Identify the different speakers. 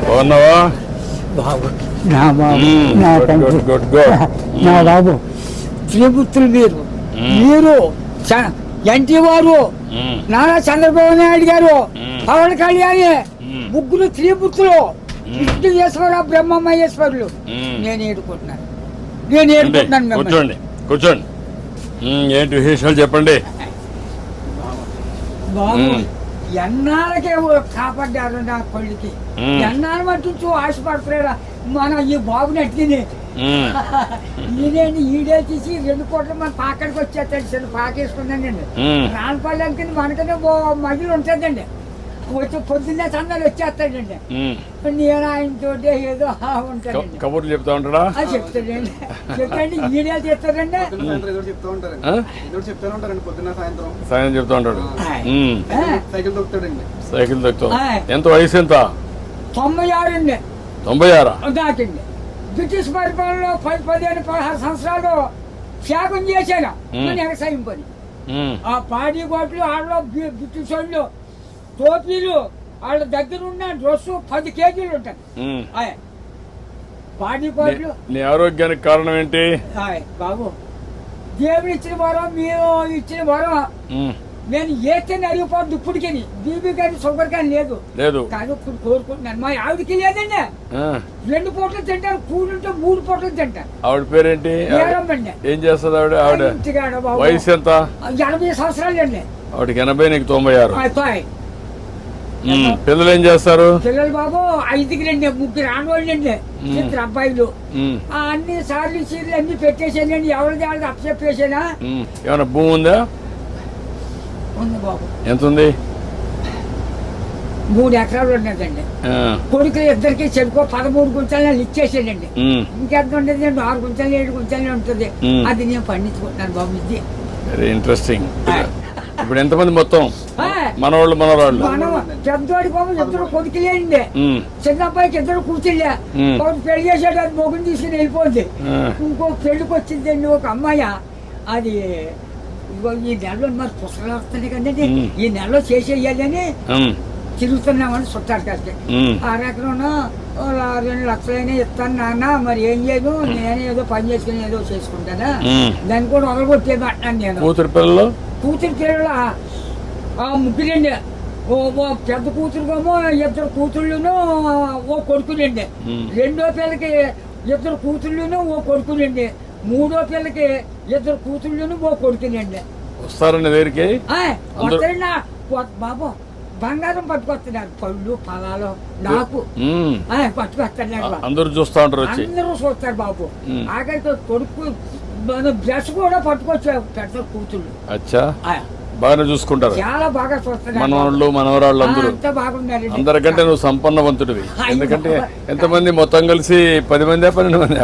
Speaker 1: బాగున్నావా?
Speaker 2: బాబు నా బాబు
Speaker 1: మ్మ్.
Speaker 2: నా
Speaker 1: గుడ్,
Speaker 2: తండ్రి
Speaker 1: గుడ్, గుడ్, గుడ్.
Speaker 2: నా బాబు త్రిపుత్రులు మీరు ఎన్టీ వారు
Speaker 1: మ్మ్.
Speaker 2: నారా చంద్రబాబు నాయుడు గారు
Speaker 1: మ్మ్.
Speaker 2: పవన్ కళ్యాణ్
Speaker 1: మ్మ్.
Speaker 2: ముగ్గురు త్రిపుత్రులు విష్ణుయేశ్వర బ్రహ్మమహేశ్వరులు
Speaker 1: మ్మ్.
Speaker 2: నేను ఏడుకుంటున్నాను
Speaker 1: రండి, కూర్చోండి కూర్చోండి. ఏంటి విశేషాలు చెప్పండి.
Speaker 2: బాబు
Speaker 1: మ్మ్.
Speaker 2: ఎన్నాళ్ళకే కాపాడ్డారు నా కొడుకి ఎన్నాళ్ళు మట్టు ఆశపడతారా మన ఈ బాబుని అట్టిని
Speaker 1: మ్మ్.
Speaker 2: ఈడే తీసి 2 కోట్ల మన పాకడికి వచ్చేస్తాడు చిన్న పాకేసుకున్నానండి
Speaker 1: మ్మ్.
Speaker 2: రానిపాలెంకి మనకనే మహిళ ఉంటుందండి వచ్చి పొద్దున్నే సందాలు వచ్చేస్తాడండి
Speaker 1: మ్మ్.
Speaker 2: నేను ఆయనతో ఏదో ఉంటానండి
Speaker 1: కబుర్లు చెప్తా ఉంటాడా?
Speaker 2: చెప్తాడండి చెప్తాండి ఈడే చేస్తాడండి
Speaker 1: సాయం చెప్తా ఉంటాడు. మ్మ్.
Speaker 3: సైకిల్ తొక్కుతాడండి.
Speaker 1: సైకిల్ తొక్కుతాం.
Speaker 2: ఆయ్.
Speaker 1: ఎంత వయసు ఎంత?
Speaker 2: 96 అండి
Speaker 1: 96.
Speaker 2: దాటింది బ్రిటిష్ పరిపాలనలో 15-16 సంవత్సరాలు త్యాగం చేశాను నేను ఎగసాయం పని
Speaker 1: మ్మ్.
Speaker 2: ఆ పాడి కోట్లు ఆడలో బ్రిటిష్ వాళ్ళు టోపీలు వాళ్ళ దగ్గర ఉన్న డ్రెస్సు 10 కేజీలు ఉంటాయి
Speaker 1: మ్మ్.
Speaker 2: ఆయ్. పాడి కోట్లు
Speaker 1: నీ ఆరోగ్యానికి కారణం ఏంటి?
Speaker 2: ఆయ్ బాబు దేవుడు ఇచ్చిన వరం మీరు ఇచ్చిన వరం
Speaker 1: మ్మ్.
Speaker 2: నేను ఏతేనే అరిగిపోద్దు ఇప్పటికి బీబీ కానీ షుగర్ కానీ లేదు
Speaker 1: లేదు.
Speaker 2: కానీ ఇప్పుడు కోరుకుంటున్నాను మా ఆవిడకి లేదండి
Speaker 1: ఆ.
Speaker 2: 2 పూటలు తింటారు కూలుంటే 3 పూటలు తింటారు
Speaker 1: ఆవిడ పేరేంటి?
Speaker 2: ఏరమ్మండి
Speaker 1: ఏం చేస్తుంది ఆవిడ? ఆవిడ
Speaker 2: ఇంటికాడ బాబు
Speaker 1: వయసు ఎంత?
Speaker 2: 80 సంవత్సరాలు అండి
Speaker 1: ఆవిడకి 80, నీకు 96.
Speaker 2: అయిపోయి
Speaker 1: పిల్లలు ఏం చేస్తారు?
Speaker 2: పిల్లలు బాబు 5కి 3 ఆడవాళ్ళు అండి 2 అబ్బాయిలు
Speaker 1: మ్మ్.
Speaker 2: అన్ని సార్లు చీరలు అన్ని పెట్టేసానండి ఎవరిది వాళ్ళది అప్పచెప్పేసానా
Speaker 1: మ్మ్. ఏమైనా భూమి ఉందా?
Speaker 2: ఉంది బాబు
Speaker 1: ఎంత ఉంది?
Speaker 2: 3 ఎకరాలు ఉన్నదండి
Speaker 1: ఆ.
Speaker 2: కొడుకులు ఇద్దరికి చెరుకో 13 గుంటలు నేను ఇచ్చేసానండి
Speaker 1: మ్మ్.
Speaker 2: ఇంకెంత ఉండదు 6 గుంటలు 7 గుంటలు ఉంటుంది
Speaker 1: మ్మ్.
Speaker 2: అది నేను పండించుకుంటున్నాను బాబు ఇది
Speaker 1: వెరీ ఇంట్రెస్టింగ్. ఇప్పుడు ఎంతమంది మొత్తం?
Speaker 2: ఆ.
Speaker 1: మనవాళ్ళు మనవరాళ్ళు?
Speaker 2: మనం పెద్దోడి బాబు 2 కొడుకులేండి
Speaker 1: మ్మ్.
Speaker 2: చిన్న అబ్బాయికి 2 కూతుళ్ళే
Speaker 1: మ్మ్.
Speaker 2: ఒకటి పెళ్లి చేసాడు అది మొగుని తీసుకుని వెళ్ళిపోద్ది
Speaker 1: ఆ.
Speaker 2: ఇంకో పెళ్లికి వచ్చిందండి ఒక అమ్మాయి అది ఇదిగో ఈ నెలలో మరి పుస్తకాలు వస్తున్నాయి కదండి
Speaker 1: మ్మ్.
Speaker 2: ఈ నెలలో చేసేయాలని
Speaker 1: మ్మ్.
Speaker 2: తిరుగుతున్నామని చుట్టారు కలిసి
Speaker 1: మ్మ్.
Speaker 2: 6 ఎకరం 2 లక్షలైనా ఇస్తాను నాన్న మరి ఏం చేయను నేను ఏదో పని చేసుకుని ఏదో చేసుకుంటానా
Speaker 1: మ్మ్.
Speaker 2: దాన్ని కూడా వదలగొట్టేది అంటున్నాను నేను
Speaker 1: కూతురు పిల్లలు?
Speaker 2: కూతురు పిల్లల ముగ్గురండి ఓ పెద్ద కూతురుకేమో 2 కూతుళ్ళును ఓ కొడుకులండి
Speaker 1: మ్మ్.
Speaker 2: రెండో పిల్లకి 2 కూతుళ్ళును ఓ కొడుకులండి మూడో పిల్లకి 2 కూతుళ్ళును ఓ కొడుకులండి
Speaker 1: వస్తారండి దగ్గరికి?
Speaker 2: వస్తారండి బాబు బంగారం పట్టుకొస్తున్నారు పళ్ళు ఫలాలు నాకు
Speaker 1: మ్మ్.
Speaker 2: పట్టుకొస్తున్నారు
Speaker 1: అందరూ చూస్తా ఉంటారు వచ్చి.
Speaker 2: అందరూ చూస్తారు బాబు
Speaker 1: మ్మ్.
Speaker 2: ఆఖరికి కొడుకు బ్రష్ కూడా పట్టుకొచ్చారు పెద్ద కూతుళ్ళు
Speaker 1: అచ్చా, బాగానే చూసుకుంటారు.
Speaker 2: చాలా బాగా చూస్తున్నారు
Speaker 1: మనవాళ్ళు మనవరాళ్ళు అందరూ.
Speaker 2: అంతా బాగున్నారండి
Speaker 1: అందరికంటే నువ్వు సంపన్నవంతుడివి. ఎందుకంటే ఎంతమంది మొత్తం కలిసి 10 మంది 12 మంది?